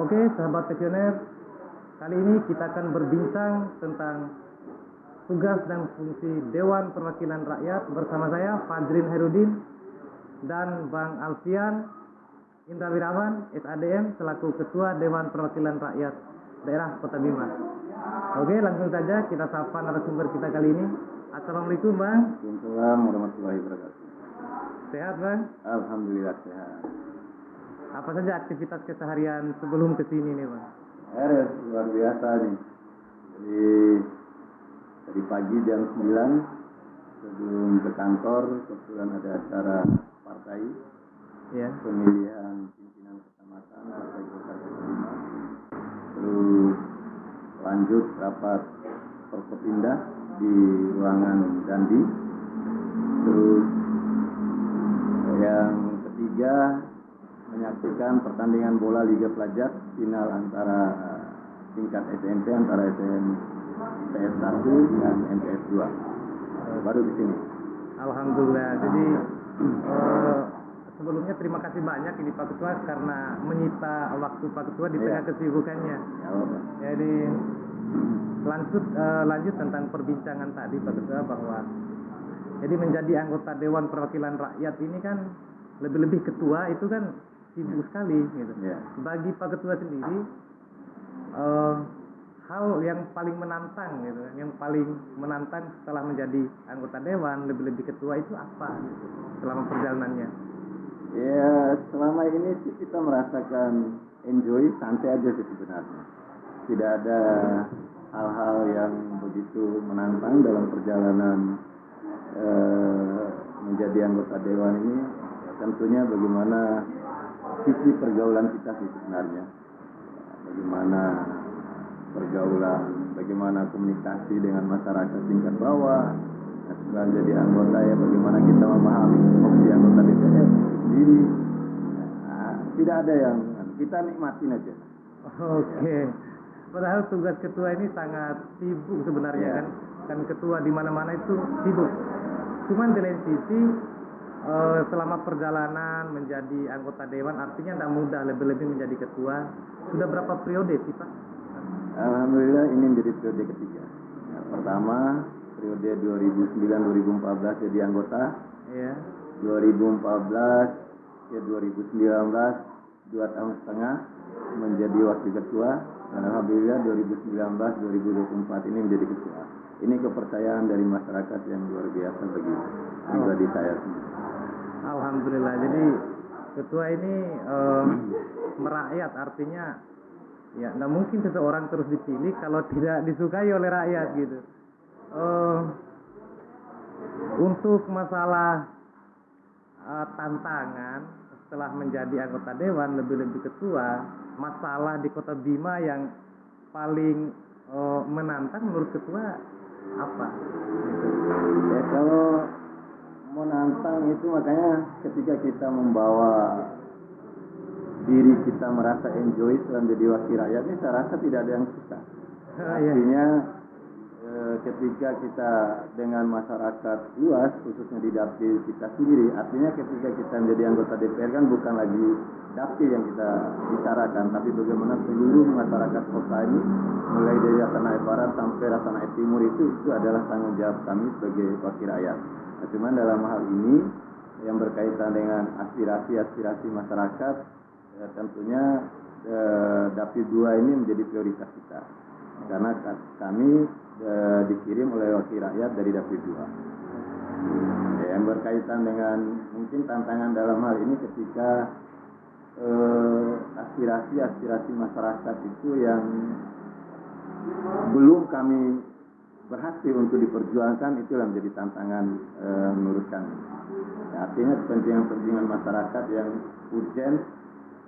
Oke, sahabat visioner, kali ini kita akan berbincang tentang tugas dan fungsi Dewan Perwakilan Rakyat bersama saya, Fadrin Herudin, dan Bang Alfian Indra Wirawan, SADM, selaku Ketua Dewan Perwakilan Rakyat Daerah Kota Bima. Oke, langsung saja kita sapa narasumber kita kali ini. Assalamualaikum, Bang. Waalaikumsalam warahmatullahi wabarakatuh. Sehat, Bang? Alhamdulillah sehat. Apa saja aktivitas keseharian sebelum kesini nih, Bang? Luar biasa nih. Jadi tadi pagi jam 9 sebelum ke kantor kebetulan ada acara partai pemilihan pimpinan kecamatan Partai Golkar Kota Bima. Terus lanjut rapat Forkopimda di ruangan Dandi. Terus yang ketiga menyaksikan pertandingan bola Liga Pelajar final antara tingkat SMP antara MTS 1 dan MTS 2. Baru di sini. Alhamdulillah. Jadi sebelumnya terima kasih banyak ini Pak Ketua karena menyita waktu Pak Ketua di tengah kesibukannya. Jadi lanjut tentang perbincangan tadi Pak Ketua bahwa jadi menjadi anggota Dewan Perwakilan Rakyat ini kan lebih-lebih ketua itu kan sibuk sekali gitu. Bagi Pak Ketua sendiri hal yang paling menantang gitu, yang paling menantang setelah menjadi anggota dewan lebih-lebih ketua itu apa gitu, selama perjalanannya? Ya, selama ini sih kita merasakan enjoy, santai aja sih sebenarnya. Tidak ada hal-hal yang begitu menantang dalam perjalanan menjadi anggota dewan ini. Tentunya bagaimana sisi pergaulan kita sih sebenarnya, bagaimana pergaulan, bagaimana komunikasi dengan masyarakat tingkat bawah. Nah, setelah jadi anggota ya bagaimana kita memahami fungsi anggota DPR sendiri. Nah, tidak ada yang kita nikmatin aja. Oke. Padahal tugas ketua ini sangat sibuk sebenarnya kan ketua di mana-mana itu sibuk. Cuman di lain sisi selama perjalanan menjadi anggota dewan artinya tidak mudah, lebih-lebih menjadi ketua. Sudah berapa periode sih Pak? Alhamdulillah ini menjadi periode ketiga. Yang pertama periode 2009-2014 jadi anggota. 2014 ke 2019 2 tahun setengah menjadi wakil ketua. Dan alhamdulillah 2019-2024 ini menjadi ketua. Ini kepercayaan dari masyarakat yang luar biasa bagi pribadi saya sendiri. Alhamdulillah. Jadi ketua ini merakyat, artinya ya tidak mungkin seseorang terus dipilih kalau tidak disukai oleh rakyat gitu. Untuk masalah tantangan setelah menjadi anggota dewan lebih-lebih ketua, masalah di Kota Bima yang paling menantang menurut ketua apa? Gitu. Ya kalau menantang itu makanya ketika kita membawa diri kita merasa enjoy setelah menjadi wakil rakyat ini saya rasa tidak ada yang susah. Artinya ketika kita dengan masyarakat luas khususnya di dapil kita sendiri, artinya ketika kita menjadi anggota DPR kan bukan lagi dapil yang kita bicarakan, tapi bagaimana seluruh masyarakat kota ini mulai dari Rasanaya Barat sampai Rasanaya Timur itu adalah tanggung jawab kami sebagai wakil rakyat. Nah, cuman dalam hal ini yang berkaitan dengan aspirasi masyarakat tentunya dapil 2 ini menjadi prioritas kita karena kami dikirim oleh wakil rakyat dari dapil 2. Yang berkaitan dengan mungkin tantangan dalam hal ini ketika aspirasi masyarakat itu yang belum kami berhasil untuk diperjuangkan, itulah menjadi tantangan menurut kami. Ya, artinya kepentingan masyarakat yang urgent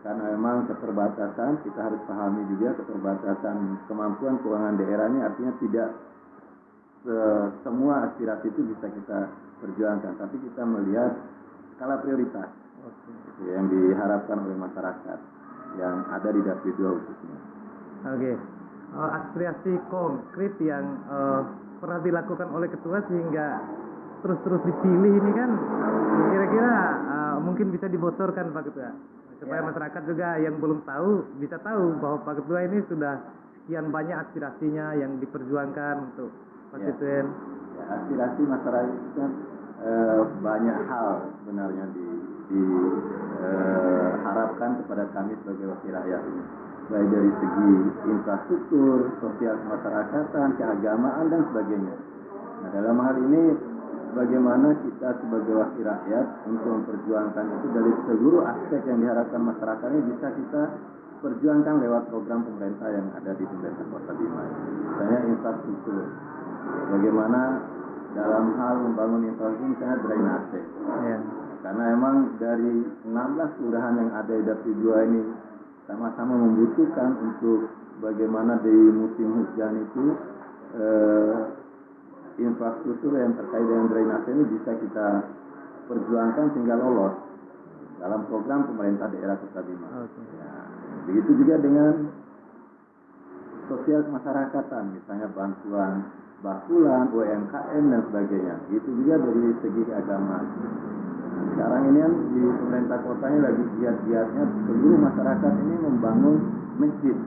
karena memang keterbatasan, kita harus pahami juga keterbatasan kemampuan keuangan daerah ini, artinya tidak semua aspirasi itu bisa kita perjuangkan, tapi kita melihat skala prioritas yang diharapkan oleh masyarakat yang ada di dapil 2 khususnya. Aspirasi konkret yang pernah dilakukan oleh ketua sehingga terus dipilih ini kan kira-kira mungkin bisa dibocorkan Pak Ketua? supaya Ya. masyarakat juga yang belum tahu bisa tahu bahwa Pak Ketua ini sudah sekian banyak aspirasinya yang diperjuangkan untuk konstituen. Ya, aspirasi masyarakat itu kan banyak hal sebenarnya diharapkan kepada kami sebagai wakil rakyat ini, baik dari segi infrastruktur, sosial kemasyarakatan, keagamaan dan sebagainya. Nah, dalam hal ini bagaimana kita sebagai wakil rakyat untuk memperjuangkan itu dari seluruh aspek yang diharapkan masyarakat ini bisa kita perjuangkan lewat program pemerintah yang ada di pemerintah Kota Bima. Misalnya infrastruktur, bagaimana dalam hal membangun infrastruktur misalnya drainase. Ya. Karena emang dari 16 kelurahan yang ada di Dapil 2 ini sama-sama membutuhkan untuk bagaimana di musim hujan itu infrastruktur yang terkait dengan drainase ini bisa kita perjuangkan sehingga lolos dalam program pemerintah daerah Kota Bima. Oke. Ya, begitu juga dengan sosial kemasyarakatan, misalnya bantuan bakulan, UMKM dan sebagainya. Itu juga dari segi keagamaan. Sekarang ini kan di pemerintah kotanya lagi giat-giatnya seluruh masyarakat ini membangun masjid.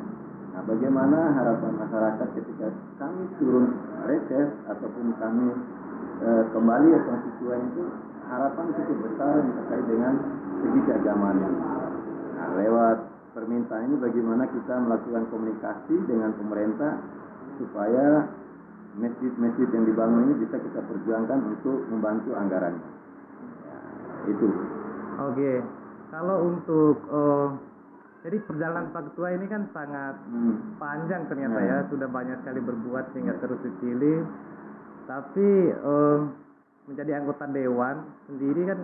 Nah, bagaimana harapan masyarakat ketika kami turun reses ataupun kami kembali ke konstituen itu, harapan cukup besar yang terkait dengan segi keagamaan ini. Nah, lewat permintaan ini bagaimana kita melakukan komunikasi dengan pemerintah supaya masjid-masjid yang dibangun ini bisa kita perjuangkan untuk membantu anggarannya. Ya, itu. Oke. Kalau untuk jadi perjalanan Pak Ketua ini kan sangat panjang ternyata ya, sudah banyak sekali berbuat sehingga terus dipilih. Tapi menjadi anggota dewan sendiri kan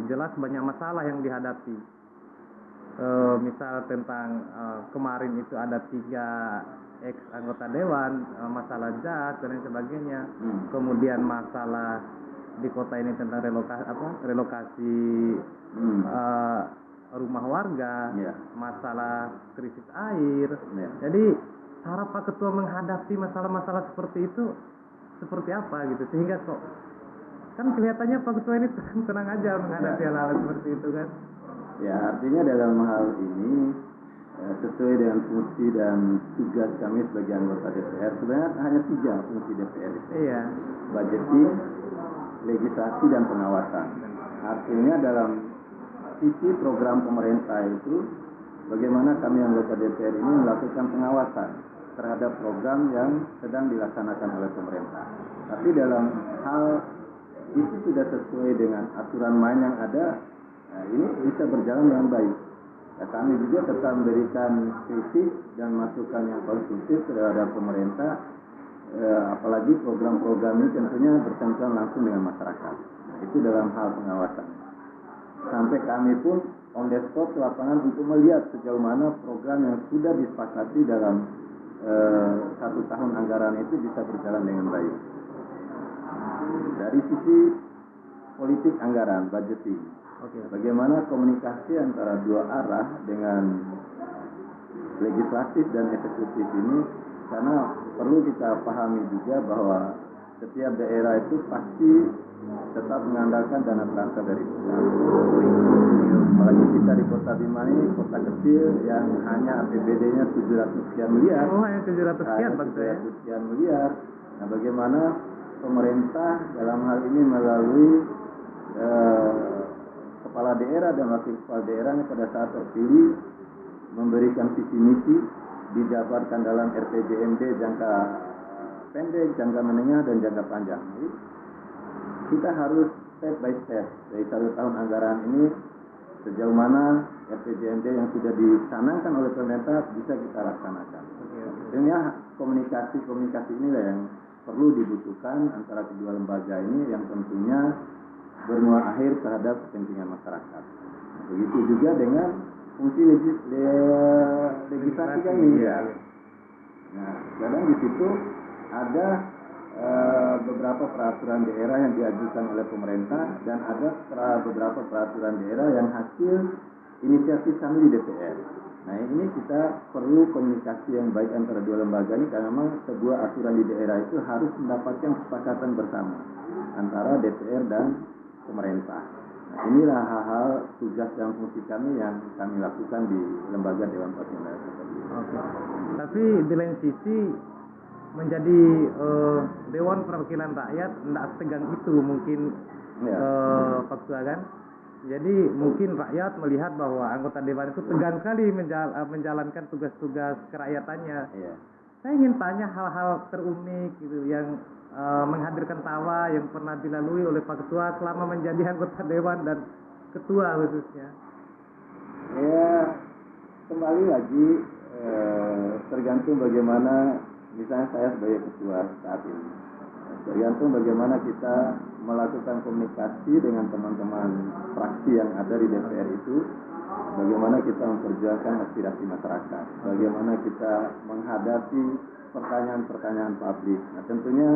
jelas banyak masalah yang dihadapi. Misal tentang kemarin itu ada 3 ex anggota dewan, masalah jas dan lain sebagainya. Kemudian masalah di kota ini tentang relokasi rumah warga, masalah krisis air. Jadi cara Pak Ketua menghadapi masalah-masalah seperti itu seperti apa gitu, sehingga kok kan kelihatannya Pak Ketua ini tenang aja menghadapi hal-hal seperti itu kan. Ya, artinya dalam hal ini sesuai dengan fungsi dan tugas kami sebagai anggota DPR, sebenarnya hanya 3 fungsi DPR itu. Iya. Budgeting, legislasi dan pengawasan. Artinya dalam sisi program pemerintah itu, bagaimana kami anggota DPR ini melakukan pengawasan terhadap program yang sedang dilaksanakan oleh pemerintah. Tapi dalam hal itu sudah sesuai dengan aturan main yang ada, nah ini bisa berjalan dengan baik. Ya, kami juga tetap memberikan kritik dan masukan yang konstruktif terhadap pemerintah, apalagi program-program ini tentunya bersentuhan langsung dengan masyarakat. Nah, itu dalam hal pengawasan. Sampai kami pun on the spot ke lapangan untuk melihat sejauh mana program yang sudah disepakati dalam 1 tahun anggaran itu bisa berjalan dengan baik. Dari sisi politik anggaran, budgeting, bagaimana komunikasi antara 2 arah dengan legislatif dan eksekutif ini, karena perlu kita pahami juga bahwa setiap daerah itu pasti tetap mengandalkan dana transfer dari pusat. Apalagi kita di Kota Bima ini kota kecil yang hanya APBD-nya 700 sekian miliar. Oh, hanya 700 sekian Pak Ketua ya? 700 sekian miliar. Nah, bagaimana pemerintah dalam hal ini melalui kepala daerah dan wakil kepala daerahnya pada saat terpilih memberikan visi misi, dijabarkan dalam RPJMD jangka pendek, jangka menengah dan jangka panjang. Jadi, kita harus step by step dari 1 tahun anggaran ini sejauh mana RPJMD yang sudah dicanangkan oleh pemerintah bisa kita laksanakan. Tentunya komunikasi inilah yang perlu dibutuhkan antara kedua lembaga ini yang tentunya bermuara akhir terhadap kepentingan masyarakat. Begitu juga dengan fungsi legislasi kami. Nah, kadang di situ ada beberapa peraturan daerah yang diajukan oleh pemerintah dan ada beberapa peraturan daerah yang hasil inisiatif kami di DPR. Nah, ini kita perlu komunikasi yang baik antara 2 lembaga ini karena memang sebuah aturan di daerah itu harus mendapatkan kesepakatan bersama antara DPR dan pemerintah. Nah, inilah hal-hal tugas dan fungsi kami yang kami lakukan di lembaga Dewan Perwakilan Rakyat Kota Bima. Oke. Tapi di lain sisi menjadi Dewan Perwakilan Rakyat tidak setegang itu mungkin Ya. Pak Ketua kan. Jadi mungkin rakyat melihat bahwa anggota dewan itu tegang sekali menjalankan tugas-tugas keracyatannya. Iya. Saya ingin tanya hal-hal terunik gitu yang menghadirkan tawa yang pernah dilalui oleh Pak Ketua selama menjadi anggota dewan dan ketua khususnya. Ya, kembali lagi tergantung bagaimana, misalnya saya sebagai ketua saat ini, tergantung bagaimana kita melakukan komunikasi dengan teman-teman fraksi yang ada di DPR itu, bagaimana kita memperjuangkan aspirasi masyarakat, bagaimana kita menghadapi pertanyaan-pertanyaan publik. Nah, tentunya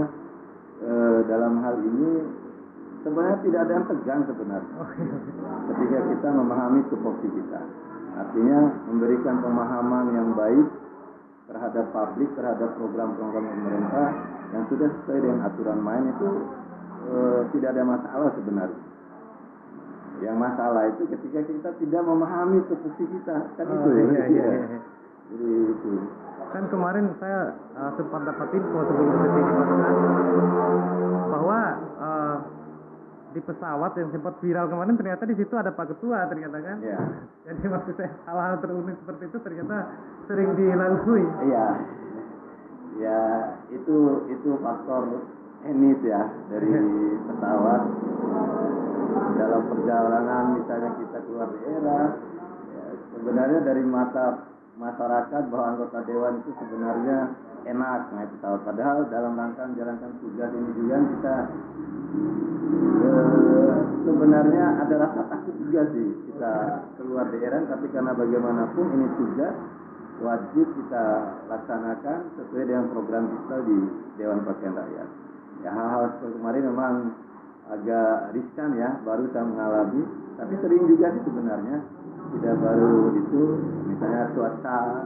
dalam hal ini sebenarnya tidak ada yang tegang sebenarnya ketika kita memahami tupoksi kita. Artinya memberikan pemahaman yang baik terhadap publik, terhadap program-program pemerintah yang sudah sesuai dengan aturan main itu tidak ada masalah sebenarnya. Yang masalah itu ketika kita tidak memahami tupoksi kita, kan itu. Iya. Jadi itu. Kan kemarin saya sempat dapat info sebelum ke sini bahwa di pesawat yang sempat viral kemarin ternyata di situ ada Pak Ketua ternyata kan. Iya. Jadi maksud saya hal-hal terunik seperti itu ternyata sering dilalui. Iya. Ya, itu faktor teknis ya dari pesawat dalam perjalanan, misalnya kita keluar daerah, ya, sebenarnya dari mata masyarakat bahwa anggota dewan itu sebenarnya enak naik pesawat, padahal dalam rangka menjalankan tugas ini juga kita sebenarnya ada rasa takut juga sih kita keluar daerah, tapi karena bagaimanapun ini tugas wajib kita laksanakan sesuai dengan program kita di Dewan Perwakilan Rakyat. Ya, hal-hal seperti kemarin memang agak riskan ya, baru saya mengalami, tapi sering juga sih sebenarnya. Tidak baru itu, misalnya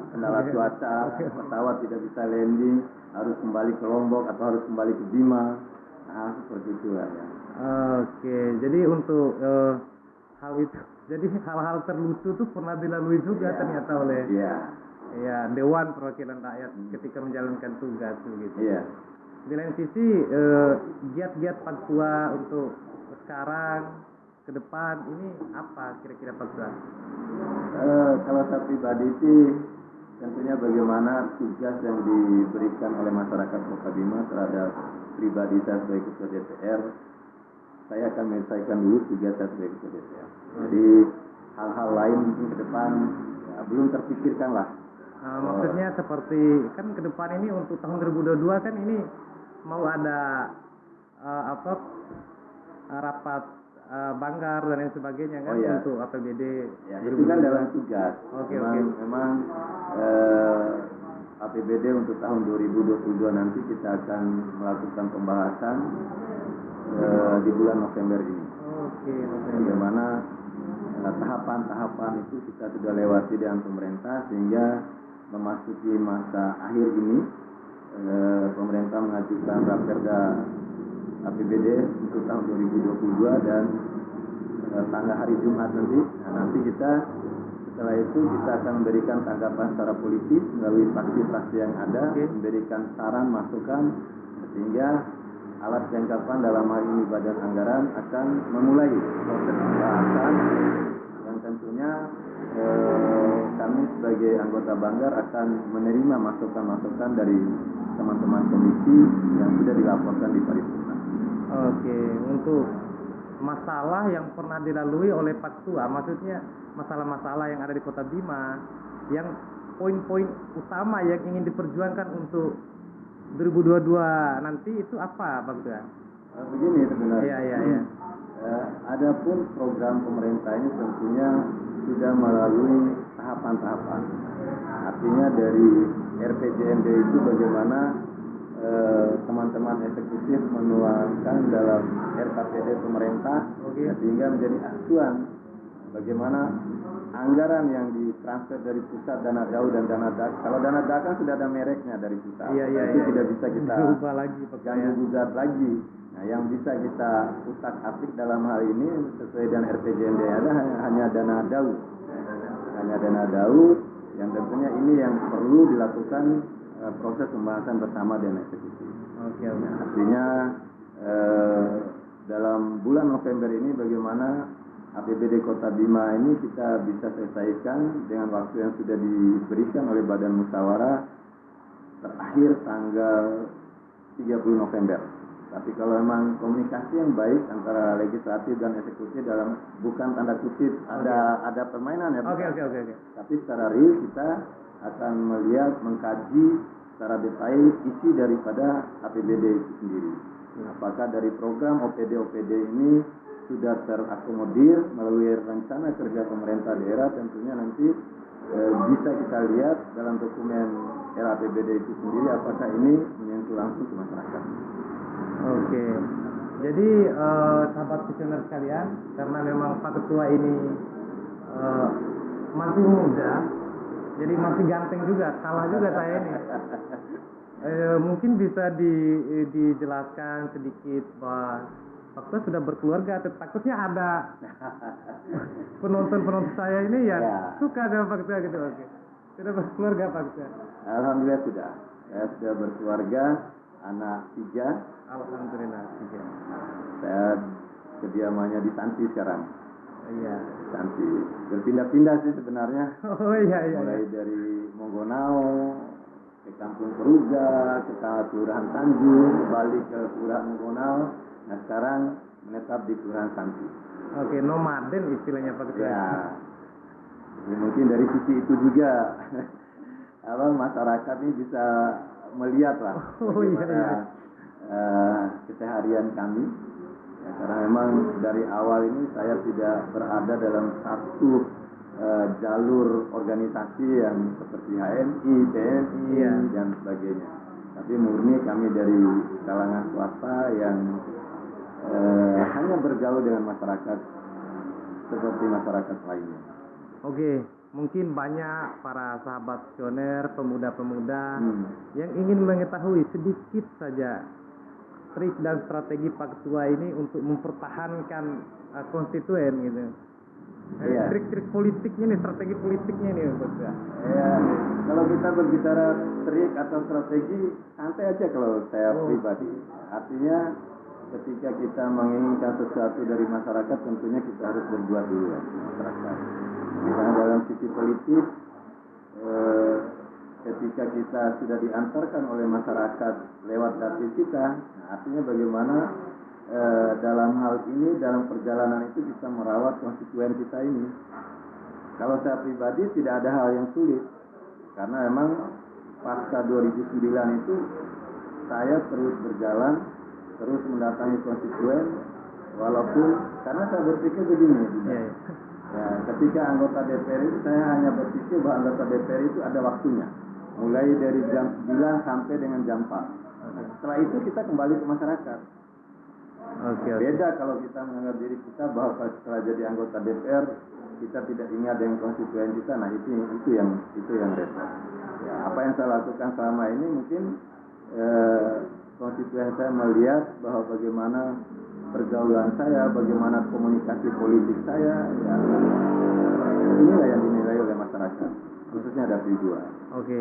kendala cuaca, pesawat tidak bisa landing, harus kembali ke Lombok atau harus kembali ke Bima, nah seperti itu lah ya. Oke, jadi untuk hal itu, jadi hal-hal terlucu tuh pernah dilalui juga ternyata oleh Dewan Perwakilan Rakyat ketika menjalankan tugas begitu. Iya. Di lain sisi giat-giat Pak Ketua untuk sekarang ke depan ini apa kira-kira Pak Ketua? Kalau saya pribadi sih tentunya bagaimana tugas yang diberikan oleh masyarakat Kota Bima terhadap pribadi saya sebagai ketua DPR, saya akan menyelesaikan dulu tugas saya sebagai ketua DPR. Jadi hal-hal lain mungkin ke depan ya, belum terpikirkan lah. Maksudnya seperti kan ke depan ini untuk tahun 2022 kan ini mau ada rapat banggar dan lain sebagainya kan untuk APBD. Ya, itu kan dalam tugas. Memang APBD untuk tahun 2022 nanti kita akan melakukan pembahasan di bulan November ini. Bagaimana tahapan-tahapan itu kita sudah lewati dengan pemerintah sehingga memasuki masa akhir ini pemerintah mengajukan Raperda APBD untuk tahun 2022 dan tanggal hari Jumat nanti. Nah, nanti kita setelah itu kita akan memberikan tanggapan secara politis melalui fraksi-fraksi yang ada, memberikan saran masukan sehingga alat kelengkapan dalam hal ini Badan Anggaran akan memulai proses pembahasan yang tentunya kami sebagai anggota Banggar akan menerima masukan-masukan dari teman-teman komisi yang sudah dilaporkan di paripurna. Oke, untuk masalah yang pernah dilalui oleh Pak Ketua, maksudnya masalah-masalah yang ada di Kota Bima, yang poin-poin utama yang ingin diperjuangkan untuk 2022 nanti itu apa, Pak Ketua? Begini sebenarnya. Iya. Adapun program pemerintah ini tentunya sudah melalui tahapan-tahapan. Artinya dari RPJMD itu bagaimana teman-teman eksekutif menuangkan dalam RKPD pemerintah sehingga menjadi acuan bagaimana anggaran yang ditransfer dari pusat, dana DAU dan dana DAK. Kalau dana DAK kan sudah ada mereknya dari pusat, itu tidak bisa kita ganggu gugat lagi. Nah, yang bisa kita utak-atik dalam hal ini sesuai dengan RPJMD ada hanya dana DAUD. Hanya dana DAUD yang tentunya ini yang perlu dilakukan proses pembahasan bersama dengan eksekutif. Oke. Nah, artinya dalam bulan November ini bagaimana APBD Kota Bima ini kita bisa selesaikan dengan waktu yang sudah diberikan oleh Badan Musyawarah terakhir tanggal 30 November. Tapi kalau memang komunikasi yang baik antara legislatif dan eksekutif dalam bukan tanda kutip ada permainan ya. Oke. Tapi secara real kita akan melihat, mengkaji secara detail isi daripada APBD itu sendiri. Apakah dari program OPD ini sudah terakomodir melalui rencana kerja pemerintah daerah, tentunya nanti bisa kita lihat dalam dokumen RAPBD itu sendiri apakah ini menyentuh langsung ke masyarakat. Oke. Jadi sahabat visioner sekalian, karena memang Pak Ketua ini masih muda, jadi masih ganteng juga, kalah juga saya ini. Mungkin bisa dijelaskan sedikit bahwa Pak Ketua sudah berkeluarga, takutnya ada penonton saya ini yang suka dengan Pak Ketua gitu. Oke. Sudah berkeluarga Pak Ketua? Alhamdulillah sudah. Saya sudah berkeluarga, anak 3. Alhamdulillah 3. Saya kediamannya di Santi sekarang. Iya. Santi. Berpindah-pindah sih sebenarnya. Oh iya. Mulai dari Monggonao ke Kampung Peruga, ke Kelurahan Tanjung, balik ke Kelurahan Monggonao. Nah sekarang menetap di Kelurahan Santi. Oke, nomaden istilahnya Pak Ketua. Ya. Jadi mungkin dari sisi itu juga masyarakat ini bisa melihat lah keseharian kami. Ya, karena memang dari awal ini saya tidak berada dalam satu jalur organisasi yang seperti HMI, TNI dan sebagainya. Tapi murni kami dari kalangan swasta yang hanya bergaul dengan masyarakat seperti masyarakat lainnya. Oke, mungkin banyak para sahabat visioner, pemuda-pemuda yang ingin mengetahui sedikit saja trik dan strategi Pak Ketua ini untuk mempertahankan konstituen gitu. Trik-trik politiknya nih, strategi politiknya nih Pak Ketua. Ya, kalau kita berbicara trik atau strategi, santai aja kalau saya pribadi. Artinya ketika kita menginginkan sesuatu dari masyarakat, tentunya kita harus berbuat dulu ya masyarakat. Misalnya dalam sisi politik, ketika kita sudah diantarkan oleh masyarakat lewat dapil kita, artinya bagaimana dalam hal ini, dalam perjalanan itu kita merawat konstituen kita ini. Kalau saya pribadi tidak ada hal yang sulit, karena memang pasca 2009 itu saya terus berjalan, terus mendatangi konstituen, walaupun karena saya berpikir begini. Ya, ketika anggota DPR itu saya hanya berpikir bahwa anggota DPR itu ada waktunya, mulai dari jam 9 sampai dengan jam 4. Setelah itu kita kembali ke masyarakat. Beda kalau kita menganggap diri kita bahwa setelah jadi anggota DPR kita tidak ingat dengan konstituen kita. Nah itu yang repot. Ya, apa yang saya lakukan selama ini mungkin konstituen saya melihat bahwa bagaimana pergaulan saya, bagaimana komunikasi politik saya, ya, inilah yang dinilai oleh masyarakat, khususnya dapil 2. Oke.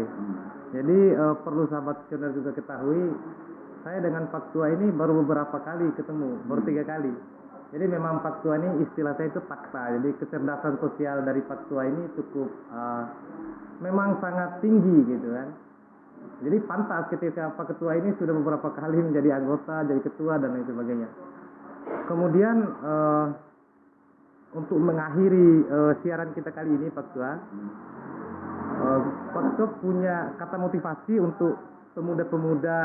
Jadi perlu sahabat visioner juga ketahui, saya dengan Pak Ketua ini baru beberapa kali ketemu, baru 3 kali. Jadi memang Pak Ketua ini istilah saya itu fakta. Jadi kecerdasan sosial dari Pak Ketua ini cukup memang sangat tinggi gitu kan. Jadi pantas ketika Pak Ketua ini sudah beberapa kali menjadi anggota, jadi ketua dan lain sebagainya. Kemudian untuk mengakhiri siaran kita kali ini Pak Ketua, Pak Ketua punya kata motivasi untuk pemuda-pemuda,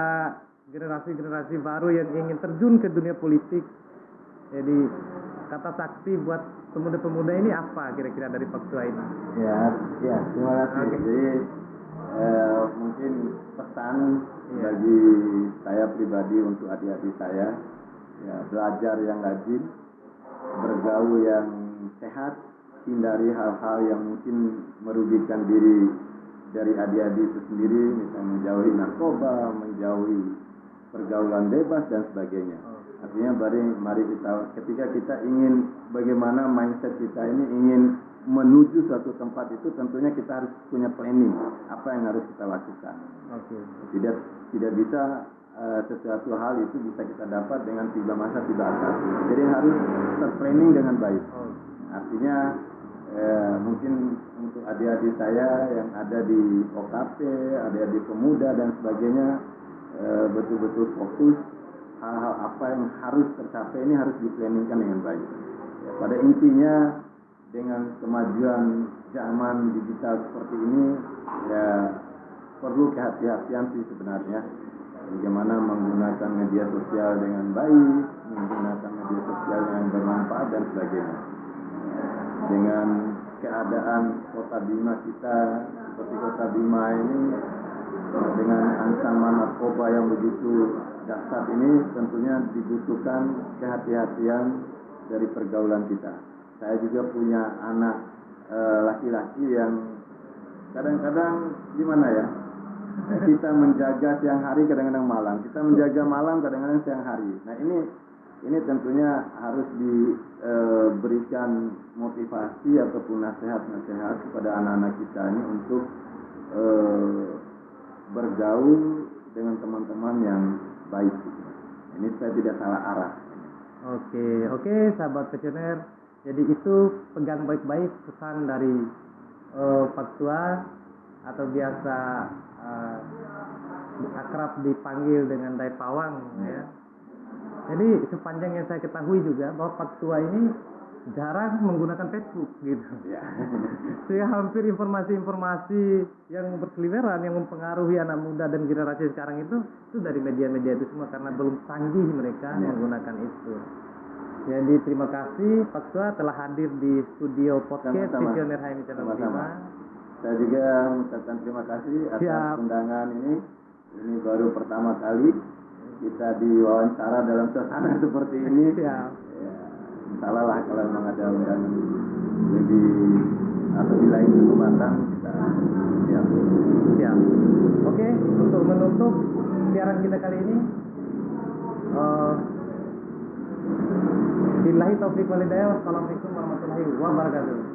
generasi-generasi baru yang ingin terjun ke dunia politik. Jadi kata sakti buat pemuda-pemuda ini apa kira-kira dari Pak Ketua ini? Ya, terima kasih. Jadi mungkin pesan bagi saya pribadi untuk adik-adik saya, ya, belajar yang rajin, bergaul yang sehat, hindari hal-hal yang mungkin merugikan diri dari adik-adik itu sendiri, misalnya menjauhi narkoba, menjauhi pergaulan bebas dan sebagainya. Artinya mari kita, ketika kita ingin bagaimana mindset kita ini ingin menuju suatu tempat itu, tentunya kita harus punya planning apa yang harus kita lakukan. Oke. Tidak bisa sesuatu hal itu bisa kita dapat dengan tiba masa tiba akal. Jadi harus terplanning dengan baik. Artinya mungkin untuk adik-adik saya yang ada di OKP, adik-adik pemuda dan sebagainya, betul-betul fokus hal-hal apa yang harus tercapai ini harus diplanningkan dengan baik. Ya, pada intinya dengan kemajuan zaman digital seperti ini, ya perlu kehati-hatian sih sebenarnya. Bagaimana menggunakan media sosial dengan baik, menggunakan media sosial yang bermanfaat dan sebagainya. Dengan keadaan Kota Bima kita seperti Kota Bima ini, dengan ancaman narkoba yang begitu dahsyat ini, tentunya dibutuhkan kehati-hatian dari pergaulan kita. Saya juga punya anak laki-laki yang kadang-kadang gimana ya, kita menjaga siang hari, kadang-kadang malam. Kita menjaga malam, kadang-kadang siang hari. Nah ini tentunya harus diberikan motivasi ataupun nasihat-nasihat kepada anak-anak kita ini untuk bergaul dengan teman-teman yang baik. Ini supaya tidak salah arah. Oke, sahabat visioner. Jadi itu pegang baik-baik pesan dari Pak Tua, atau biasa akrab dipanggil dengan Dai Pawang, ya. Jadi sepanjang yang saya ketahui juga bahwa Pak Tua ini jarang menggunakan Facebook gitu. Ya. Sehingga hampir informasi-informasi yang berseliweran yang mempengaruhi anak muda dan generasi sekarang itu dari media-media itu semua, karena belum canggih mereka menggunakan itu. Jadi terima kasih Pak Tua telah hadir di studio podcast Visioner HMI Channel 5. Saya juga mengucapkan terima kasih atas undangan ini. Ini baru pertama kali kita diwawancara dalam suasana seperti ini. Ya, salah lah kalau memang ada undangan lebih atau di lain kesempatan kita siap. Oke, untuk menutup siaran kita kali ini, billahi taufiq wal hidayah. Wassalamualaikum warahmatullahi wabarakatuh.